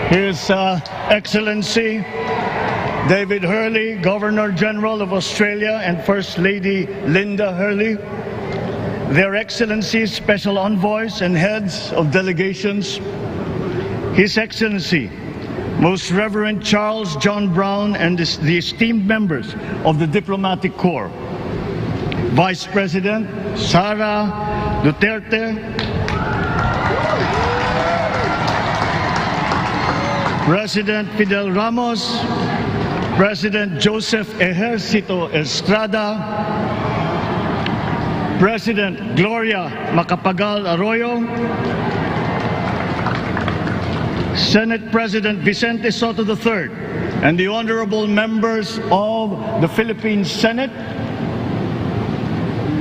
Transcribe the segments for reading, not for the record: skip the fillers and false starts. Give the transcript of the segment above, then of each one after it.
His Excellency David Hurley, Governor General of Australia, and First Lady Linda Hurley, Their Excellencies, Special Envoys, and Heads of Delegations, His Excellency, Most Reverend Charles John Brown, and the esteemed members of the Diplomatic Corps, Vice President Sara Duterte, President Fidel Ramos, President Joseph Ejercito Estrada, President Gloria Macapagal Arroyo, Senate President Vicente Soto III, and the honorable members of the Philippine Senate,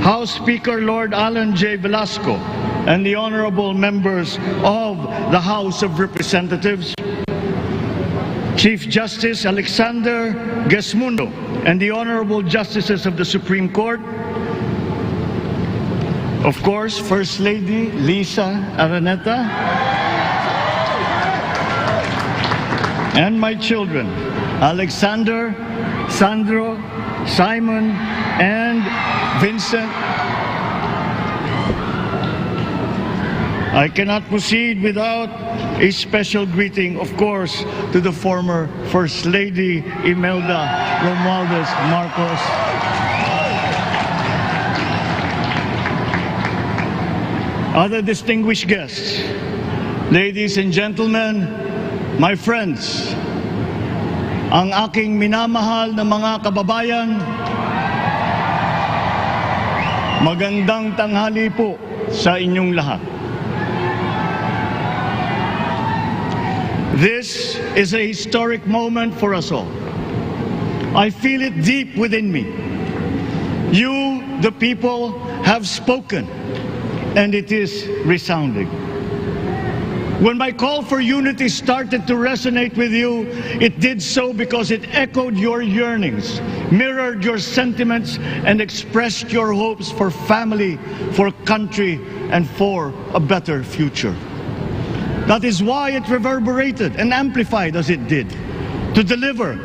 House Speaker Lord Alan J. Velasco, and the honorable members of the House of Representatives, Chief Justice Alexander Gesmundo, and the honorable justices of the Supreme Court, of course, First Lady Lisa Araneta, and my children, Alexander, Sandro, Simon, and Vincent. I cannot proceed without a special greeting, of course, to the former First Lady Imelda Romualdez Marcos. Other distinguished guests, ladies and gentlemen, my friends, ang aking minamahal na mga kababayan, magandang tanghali po sa inyong lahat. This is a historic moment for us all. I feel it deep within me. You, the people, have spoken, and it is resounding. When my call for unity started to resonate with you, it did so because it echoed your yearnings, mirrored your sentiments, and expressed your hopes for family, for country, and for a better future. That is why it reverberated and amplified as it did, to deliver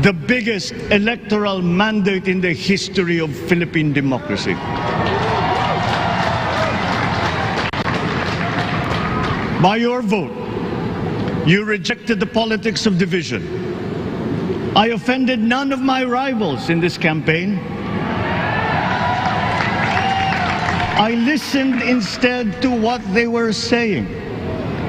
the biggest electoral mandate in the history of Philippine democracy. By your vote, you rejected the politics of division. I offended none of my rivals in this campaign. I listened instead to what they were saying.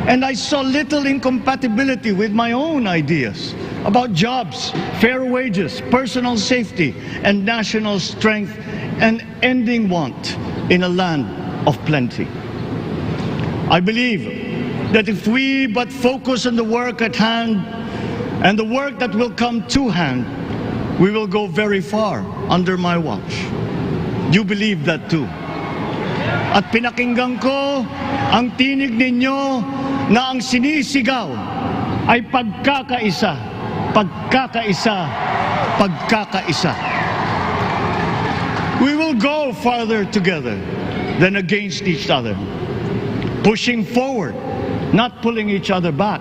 And I saw little incompatibility with my own ideas about jobs, fair wages, personal safety, and national strength, and ending want in a land of plenty. I believe that if we but focus on the work at hand and the work that will come to hand, we will go very far under my watch. You believe that too. At pinakinggan ko ang tinig ninyo na ang sinisigaw ay pagkakaisa, pagkakaisa, pagkakaisa. We will go farther together than against each other, pushing forward, not pulling each other back,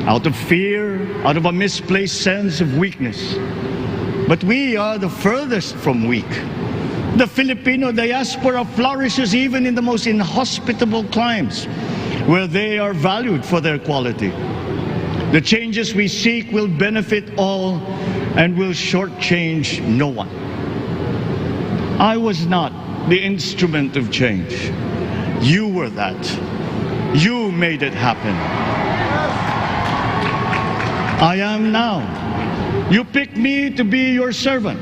out of fear, out of a misplaced sense of weakness. But we are the furthest from weak. The Filipino diaspora flourishes even in the most inhospitable climes, where they are valued for their quality. The changes we seek will benefit all and will shortchange no one. I was not the instrument of change. You were that. You made it happen. I am now. You picked me to be your servant,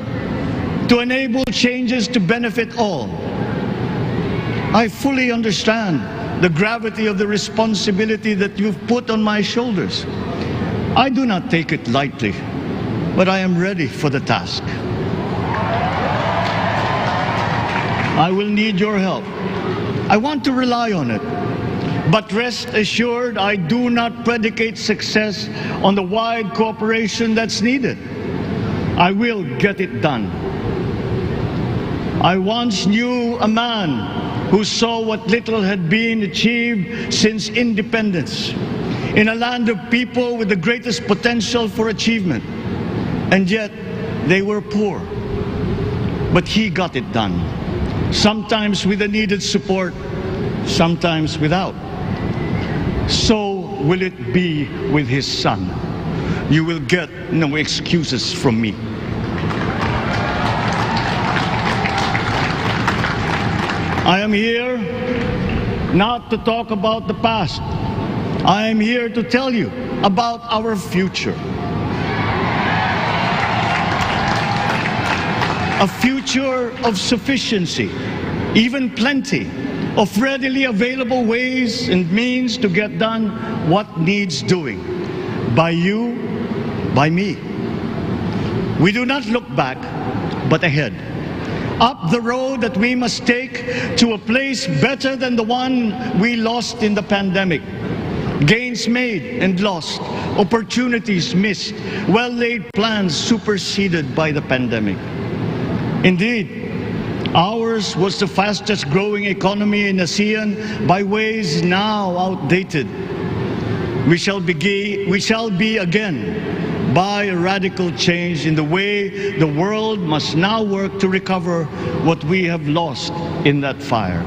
to enable changes to benefit all. I fully understand the gravity of the responsibility that you've put on my shoulders. I do not take it lightly, but I am ready for the task. I will need your help. I want to rely on it. But rest assured, I do not predicate success on the wide cooperation that's needed. I will get it done. I once knew a man who saw what little had been achieved since independence. in a land of people with the greatest potential for achievement. And yet, they were poor. But he got it done, sometimes with the needed support, sometimes without. So will it be with his son. You will get no excuses from me. I am here not to talk about the past. I am here to tell you about our future. A future of sufficiency, even plenty, of readily available ways and means to get done what needs doing. By you, by me. We do not look back, but ahead. Up the road that we must take to a place better than the one we lost in the pandemic. Gains made and lost, opportunities missed, well-laid plans superseded by the pandemic. Indeed, ours was the fastest growing economy in ASEAN by ways now outdated. We shall be again by a radical change in the way the world must now work to recover what we have lost in that fire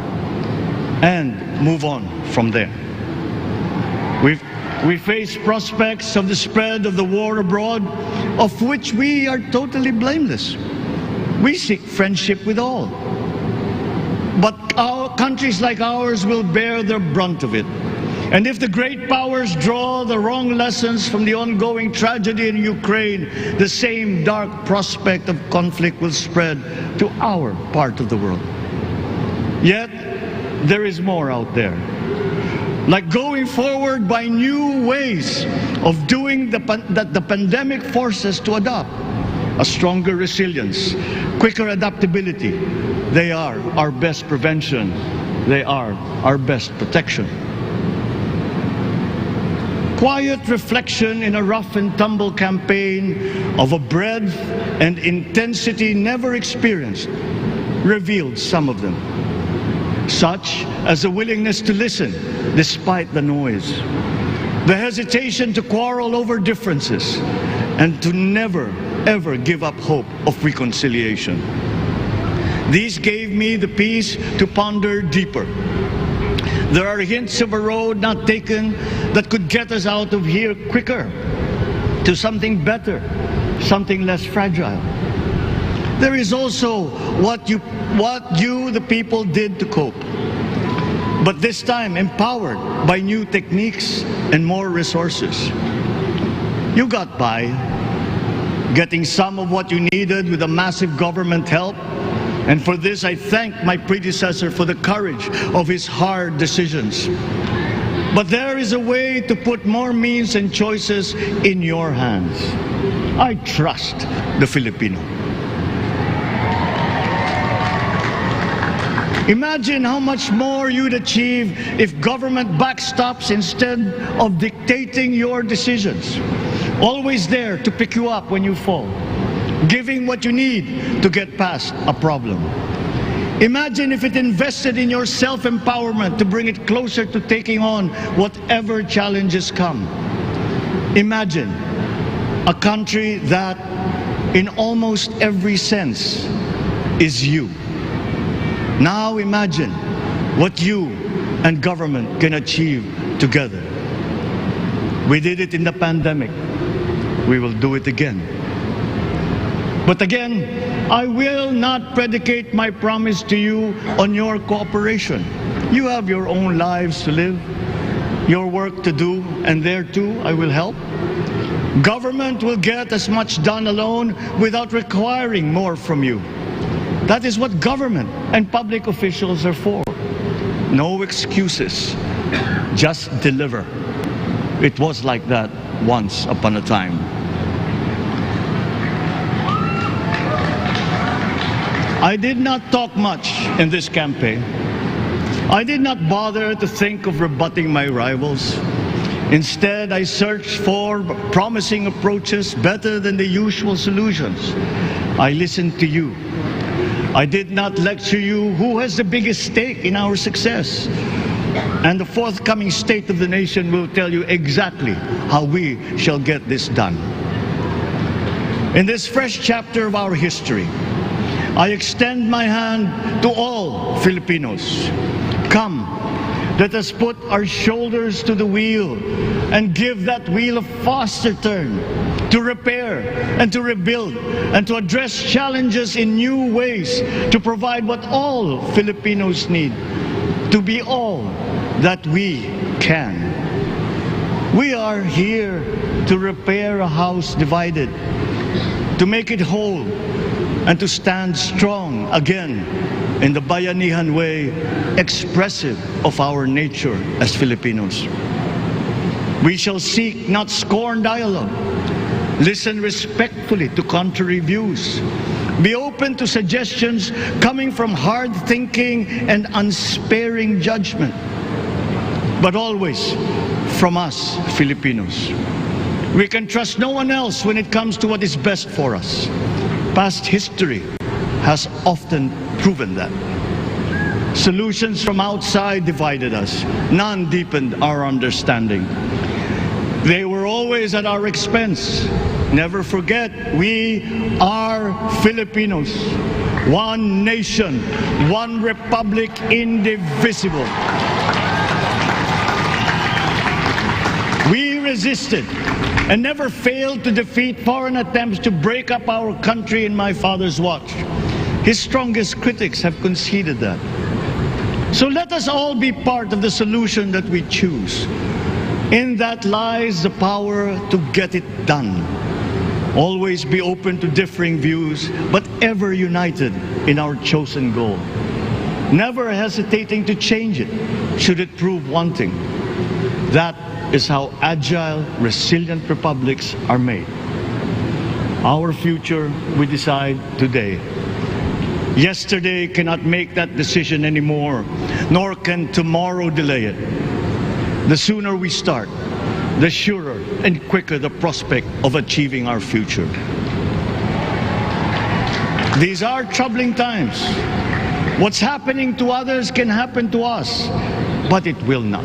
and move on from there. We face prospects of the spread of the war abroad, of which we are totally blameless. We seek friendship with all. But countries like ours will bear the brunt of it. And if the great powers draw the wrong lessons from the ongoing tragedy in Ukraine, the same dark prospect of conflict will spread to our part of the world. Yet, there is more out there. Like going forward by new ways of doing that the pandemic forces to adopt. A stronger resilience, quicker adaptability. They are our best prevention. They are our best protection. Quiet reflection in a rough and tumble campaign of a breadth and intensity never experienced revealed some of them, such as the willingness to listen despite the noise, the hesitation to quarrel over differences, and to never, ever give up hope of reconciliation. These gave me the peace to ponder deeper. There are hints of a road not taken that could get us out of here quicker to something better, something less fragile. There is also what you, the people, did to cope. But this time empowered by new techniques and more resources. You got by, getting some of what you needed with a massive government help. And for this, I thank my predecessor for the courage of his hard decisions. But there is a way to put more means and choices in your hands. I trust the Filipino. Imagine how much more you'd achieve if government backstops instead of dictating your decisions. Always there to pick you up when you fall. Giving what you need to get past a problem. Imagine if it invested in your self-empowerment to bring it closer to taking on whatever challenges come. Imagine a country that, in almost every sense, is you. Now imagine what you and government can achieve together. We did it in the pandemic. We will do it again. But again, I will not predicate my promise to you on your cooperation. You have your own lives to live, your work to do, and there too I will help. Government will get as much done alone without requiring more from you. That is what government and public officials are for. No excuses, just deliver. It was like that once upon a time. I did not talk much in this campaign. I did not bother to think of rebutting my rivals. Instead, I searched for promising approaches better than the usual solutions. I listened to you. I did not lecture you who has the biggest stake in our success, And the forthcoming State of the Nation will tell you exactly how we shall get this done. In this fresh chapter of our history, I extend my hand to all Filipinos. Come, let us put our shoulders to the wheel and give that wheel a faster turn to repair and to rebuild and to address challenges in new ways, to provide what all Filipinos need, to be all that we can. We are here to repair a house divided, to make it whole, and to stand strong again in the bayanihan way, expressive of our nature as Filipinos. We shall seek, not scorn dialogue, listen respectfully to contrary views, be open to suggestions coming from hard thinking and unsparing judgment, but always from us Filipinos. We can trust no one else when it comes to what is best for us. Past history has often proven that. Solutions from outside divided us. None deepened our understanding. They were always at our expense. Never forget, we are Filipinos. One nation, one republic, indivisible. We resisted and never failed to defeat foreign attempts to break up our country in my father's watch. His strongest critics have conceded that. So let us all be part of the solution that we choose. In that lies the power to get it done. Always be open to differing views, but ever united in our chosen goal. Never hesitating to change it, should it prove wanting. That is how agile, resilient republics are made. Our future we decide today. Yesterday cannot make that decision anymore, nor can tomorrow delay it. The sooner we start, the surer and quicker the prospect of achieving our future. These are troubling times. What's happening to others can happen to us, but it will not.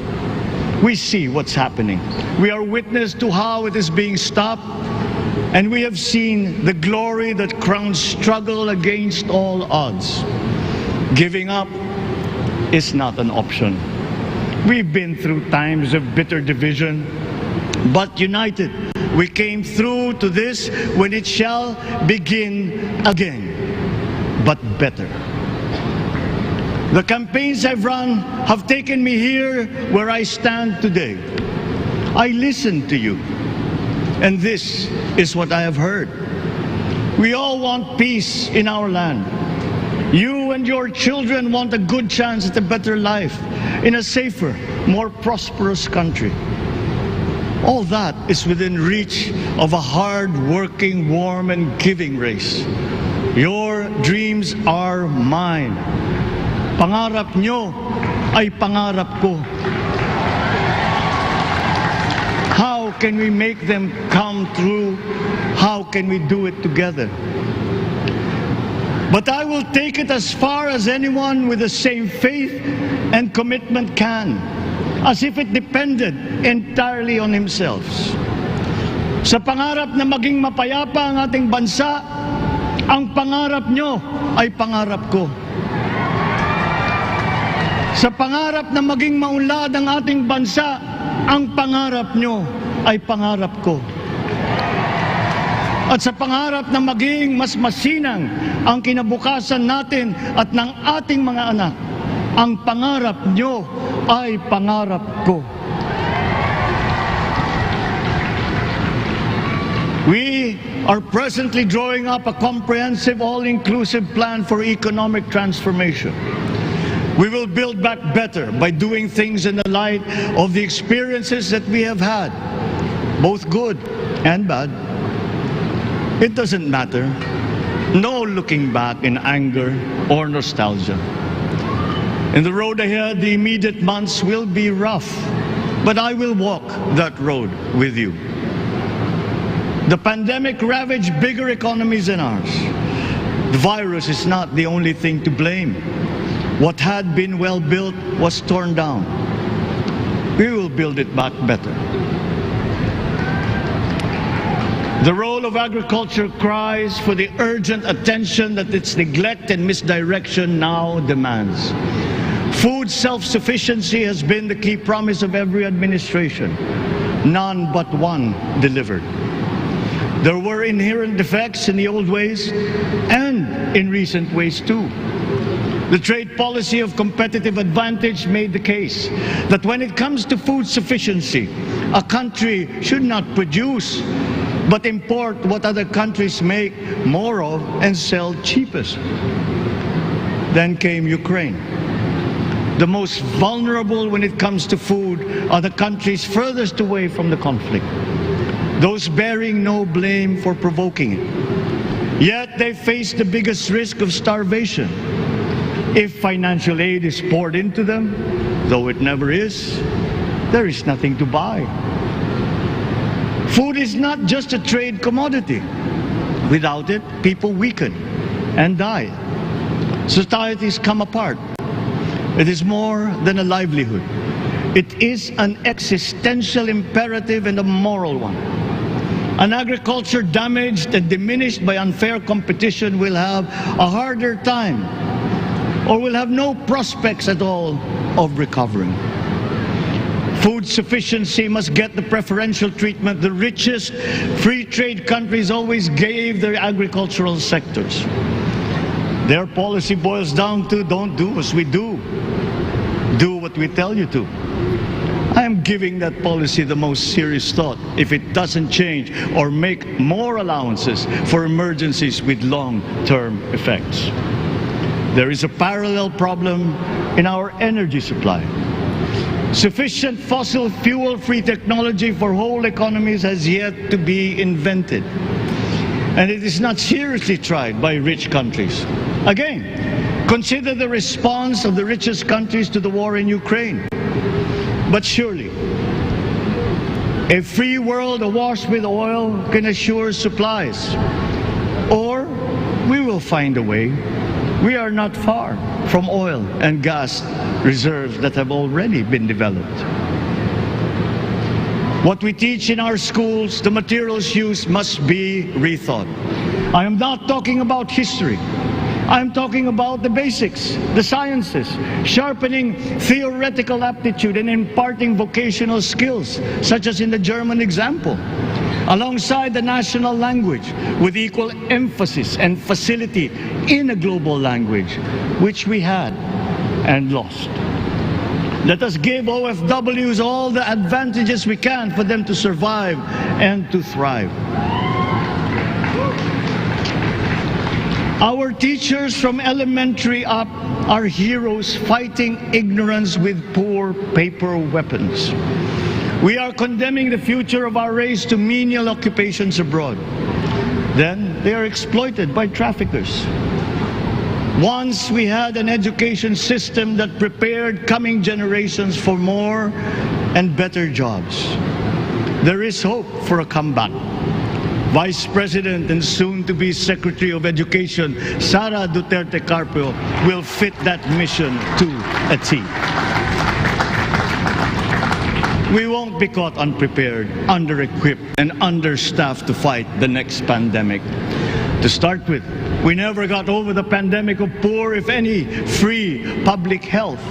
We see what's happening. We are witness to how it is being stopped, and we have seen the glory that crowns struggle against all odds. Giving up is not an option. We've been through times of bitter division, but united, we came through to this when it shall begin again, but better. The campaigns I've run have taken me here where I stand today. I listened to you, and this is what I have heard. We all want peace in our land. You and your children want a good chance at a better life in a safer, more prosperous country. All that is within reach of a hard-working, warm, and giving race. Your dreams are mine. Pangarap nyo ay pangarap ko. How can we make them come true? How can we do it together? But I will take it as far as anyone with the same faith and commitment can, as if it depended entirely on himself. Sa pangarap na maging mapayapa ang ating bansa, ang pangarap nyo ay pangarap ko. Sa pangarap na maging maunlad ang ating bansa, ang pangarap nyo ay pangarap ko. At sa pangarap na maging mas masinang ang kinabukasan natin at ng ating mga anak, ang pangarap nyo ay pangarap ko. We are presently drawing up a comprehensive, all-inclusive plan for economic transformation. We will build back better by doing things in the light of the experiences that we have had, both good and bad. It doesn't matter. No looking back in anger or nostalgia. In the road ahead, the immediate months will be rough, but I will walk that road with you. The pandemic ravaged bigger economies than ours. The virus is not the only thing to blame. What had been well built was torn down. we will build it back better. The role of agriculture cries for the urgent attention that its neglect and misdirection now demands. Food self-sufficiency has been the key promise of every administration. None but one delivered. There were inherent defects in the old ways and in recent ways too. The trade policy of competitive advantage made the case that when it comes to food sufficiency, a country should not produce but import what other countries make more of and sell cheapest. Then came Ukraine. The most vulnerable when it comes to food are the countries furthest away from the conflict, those bearing no blame for provoking it. Yet they face the biggest risk of starvation. If financial aid is poured into them, though it never is, there is nothing to buy. Food is not just a trade commodity. Without it, people weaken and die. Societies come apart. It is more than a livelihood. It is an existential imperative and a moral one. An agriculture damaged and diminished by unfair competition will have a harder time or will have no prospects at all of recovering. Food sufficiency must get the preferential treatment the richest free trade countries always gave their agricultural sectors. Their policy boils down to don't do as we do. Do what we tell you to. I am giving that policy the most serious thought if it doesn't change or make more allowances for emergencies with long-term effects. There is a parallel problem in our energy supply. Sufficient fossil fuel-free technology for whole economies has yet to be invented. And it is not seriously tried by rich countries. Again, consider the response of the richest countries to the war in Ukraine. But surely, a free world awash with oil can assure supplies. Or we will find a way. We are not far from oil and gas reserves that have already been developed. What we teach in our schools, the materials used must be rethought. I am not talking about history. I am talking about the basics, the sciences, sharpening theoretical aptitude and imparting vocational skills, such as in the German example, alongside the national language with equal emphasis and facility in a global language, which we had and lost. Let us give OFWs all the advantages we can for them to survive and to thrive. Our teachers from elementary up are heroes fighting ignorance with poor paper weapons. We are condemning the future of our race to menial occupations abroad. Then they are exploited by traffickers. Once we had an education system that prepared coming generations for more and better jobs. There is hope for a comeback. Vice President and soon-to-be Secretary of Education, Sara Duterte Carpio, will fit that mission to a T. We won't be caught unprepared, under-equipped, and understaffed to fight the next pandemic. To start with, we never got over the pandemic of poor, if any, free public health.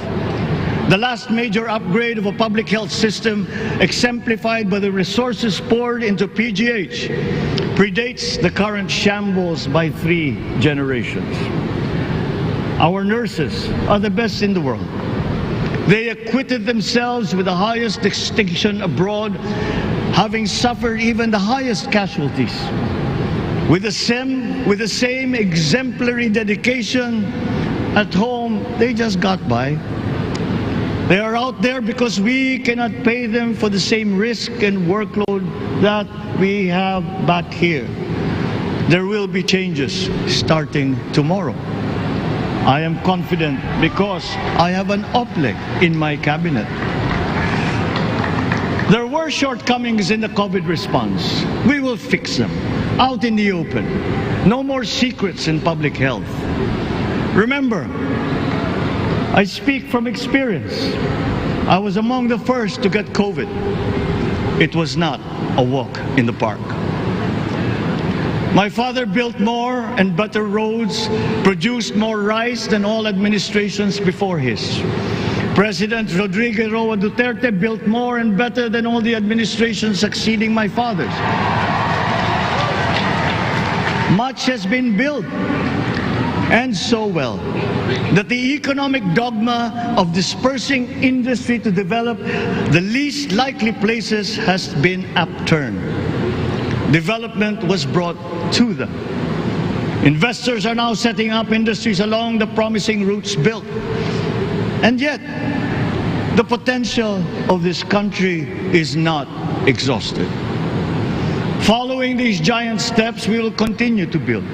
The last major upgrade of a public health system, exemplified by the resources poured into PGH, predates the current shambles by 3 generations. Our nurses are the best in the world. They acquitted themselves with the highest distinction abroad, having suffered even the highest casualties. With the same exemplary dedication, at home, they just got by. They are out there because we cannot pay them for the same risk and workload that we have back here. There will be changes starting tomorrow. I am confident because I have an OPLEC in my cabinet. There were shortcomings in the COVID response. We will fix them out in the open. No more secrets in public health. Remember, I speak from experience. I was among the first to get COVID. It was not a walk in the park. My father built more and better roads, produced more rice than all administrations before his. President Rodrigo Roa Duterte built more and better than all the administrations succeeding my father's. Much has been built, and so well, that the economic dogma of dispersing industry to develop the least likely places has been upturned. Development was brought to them. Investors are now setting up industries along the promising routes built. And yet, the potential of this country is not exhausted. Following these giant steps, we will continue to build.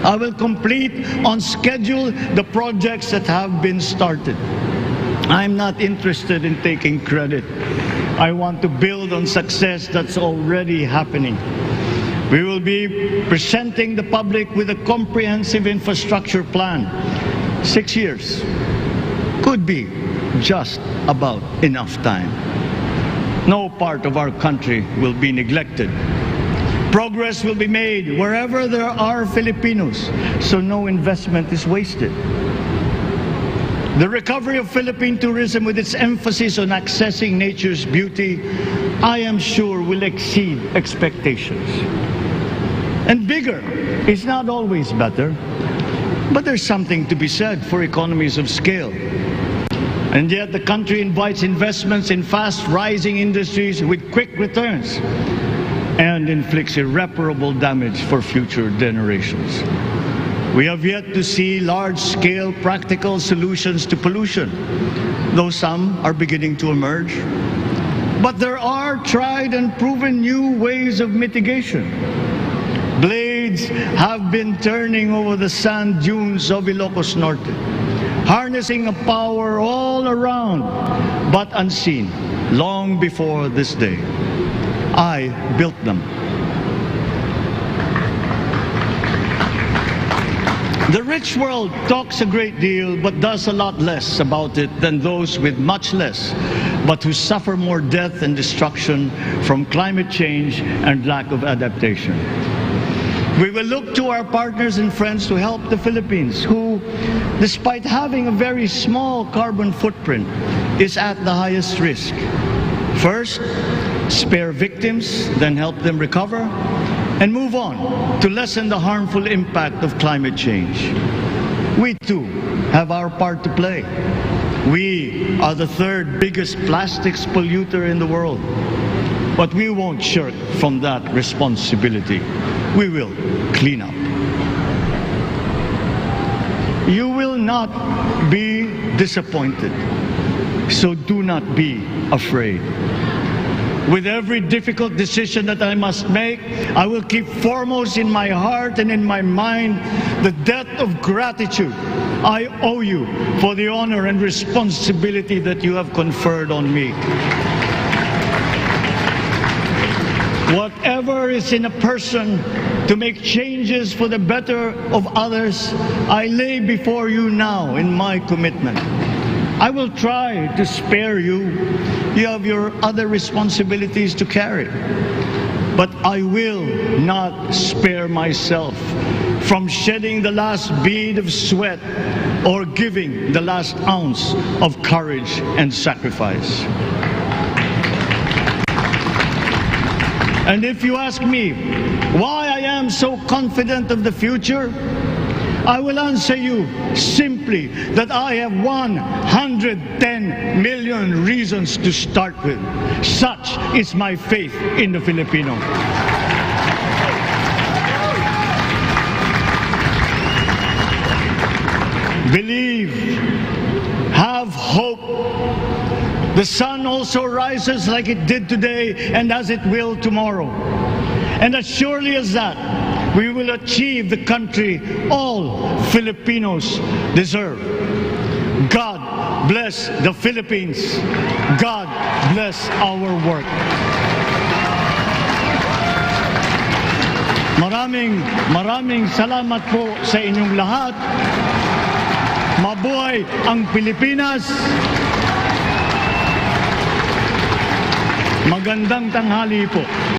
I will complete on schedule the projects that have been started. I'm not interested in taking credit. I want to build on success that's already happening. We will be presenting the public with a comprehensive infrastructure plan. 6 years could be just about enough time. No part of our country will be neglected. Progress will be made wherever there are Filipinos, so no investment is wasted. The recovery of Philippine tourism, with its emphasis on accessing nature's beauty, I am sure will exceed expectations. And bigger is not always better, but there's something to be said for economies of scale. And yet the country invites investments in fast-rising industries with quick returns and inflicts irreparable damage for future generations. We have yet to see large-scale practical solutions to pollution, though some are beginning to emerge. But there are tried and proven new ways of mitigation. Blades have been turning over the sand dunes of Ilocos Norte, harnessing a power all around, but unseen, long before this day. I built them. The rich world talks a great deal, but does a lot less about it than those with much less, but who suffer more death and destruction from climate change and lack of adaptation. We will look to our partners and friends to help the Philippines, who, despite having a very small carbon footprint, is at the highest risk. First, spare victims, then help them recover, and move on to lessen the harmful impact of climate change. We too have our part to play. We are the third biggest plastics polluter in the world, but we won't shirk from that responsibility. We will clean up. You will not be disappointed, so do not be afraid. With every difficult decision that I must make, I will keep foremost in my heart and in my mind the debt of gratitude I owe you for the honor and responsibility that you have conferred on me. Whatever is in a person to make changes for the better of others, I lay before you now in my commitment. I will try to spare you. You have your other responsibilities to carry. But I will not spare myself from shedding the last bead of sweat or giving the last ounce of courage and sacrifice. And if you ask me why I am so confident of the future, I will answer you simply that I have 110 million reasons to start with. Such is my faith in the Filipino. Believe, have hope. The sun also rises like it did today and as it will tomorrow. And as surely as that, we will achieve the country all Filipinos deserve. God bless the Philippines. God bless our work. Maraming salamat po sa inyong lahat. Mabuhay ang Pilipinas. Magandang tanghali po.